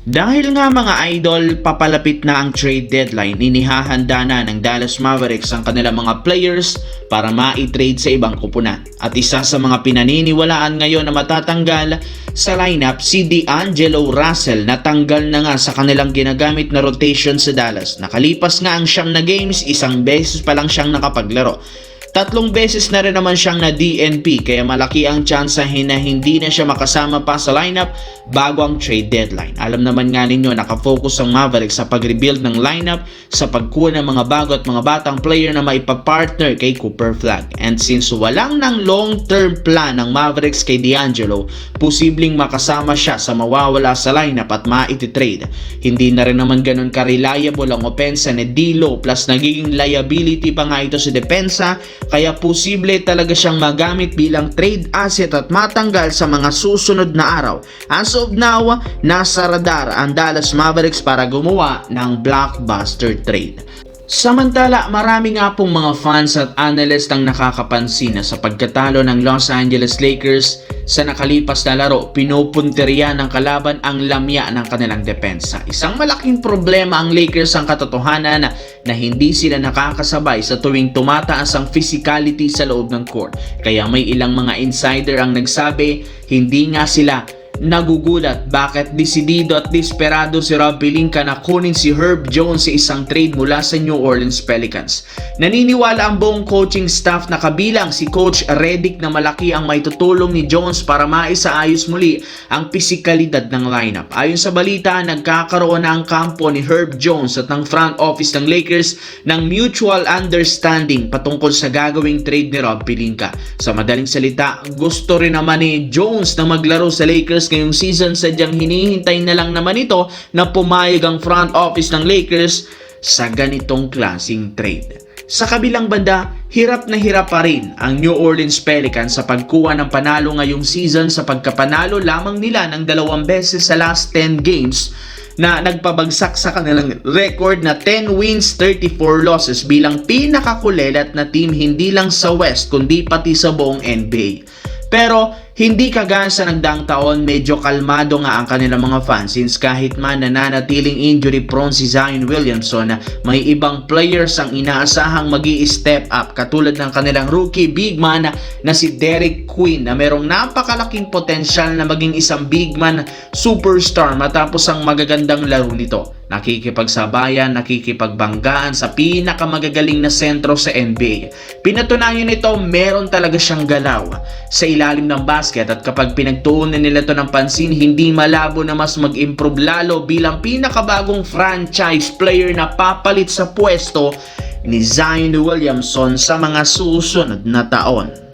Dahil nga mga idol, papalapit na ang trade deadline, inihahanda na ng Dallas Mavericks ang kanilang mga players para ma-trade sa ibang kupunan. At isa sa mga pinaniniwalaan ngayon na matatanggal sa lineup, si D'Angelo Russell, natanggal na nga sa kanilang ginagamit na rotation sa Dallas. Nakalipas nga ang 9 na games, isang beses pa lang siyang nakapaglaro. 3 beses na rin naman siyang na DNP, kaya malaki ang tsansahin na hindi na siya makasama pa sa lineup bago ang trade deadline. Alam naman nga ninyo, nakafocus ang Mavericks sa pag-rebuild ng lineup, sa pagkuha ng mga bago at mga batang player na maipapartner kay Cooper Flagg. And since walang ng long-term plan ng Mavericks kay D'Angelo, posibleng makasama siya sa mawawala sa lineup at ma-trade. Hindi na rin naman ganun ka-reliable ang opensa ni D'Lo, plus nagiging liability pa nga ito sa depensa, kaya posible talaga siyang magamit bilang trade asset at matanggal sa mga susunod na araw. As of now, nasa radar ang Dallas Mavericks para gumawa ng blockbuster trade. Samantala, marami nga pong mga fans at analyst ang nakakapansin na sa pagkatalo ng Los Angeles Lakers sa nakalipas na laro, pinupunteriya ng kalaban ang lamya ng kanilang depensa. Isang malaking problema ang Lakers ang katotohanan na hindi sila nakakasabay sa tuwing tumataas ang physicality sa loob ng court. Kaya may ilang mga insider ang nagsabi, hindi nga sila nagugulat bakit desidido at desperado si Rob Pelinka na kunin si Herb Jones sa isang trade mula sa New Orleans Pelicans. Naniniwala ang buong coaching staff na kabilang si Coach Redick na malaki ang maitutulong ni Jones para maisaayos muli ang pisikalidad ng lineup. Ayon sa balita, nagkakaroon na ang kampo ni Herb Jones at ng front office ng Lakers ng mutual understanding patungkol sa gagawing trade ni Rob Pelinka. Sa madaling salita, gusto rin naman ni Jones na maglaro sa Lakers ngayong season, sadyang hinihintay na lang naman ito na pumayag ang front office ng Lakers sa ganitong klaseng trade. Sa kabilang banda, hirap na hirap pa rin ang New Orleans Pelicans sa pagkuha ng panalo ngayong season sa pagkapanalo lamang nila ng 2 beses sa last 10 games na nagpabagsak sa kanilang record na 10 wins, 34 losses bilang pinakakulelat na team hindi lang sa West kundi pati sa buong NBA. Pero hindi kagaya sa nagdaang taon, medyo kalmado nga ang kanilang mga fans since kahit man nananatiling injury prone si Zion Williamson, may ibang players ang inaasahang magi-step up katulad ng kanilang rookie big man na si Derek Quinn na merong napakalaking potensyal na maging isang big man superstar matapos ang magagandang laro nito. Nakikipagsabayan, nakikipagbanggaan sa pinakamagagaling na sentro sa NBA. Pinatunayan nito, meron talaga siyang galaw sa ilalim ng basket at kapag pinagtuunan nila ito ng pansin, hindi malabo na mas mag-improve lalo bilang pinakabagong franchise player na papalit sa pwesto ni Zion Williamson sa mga susunod na taon.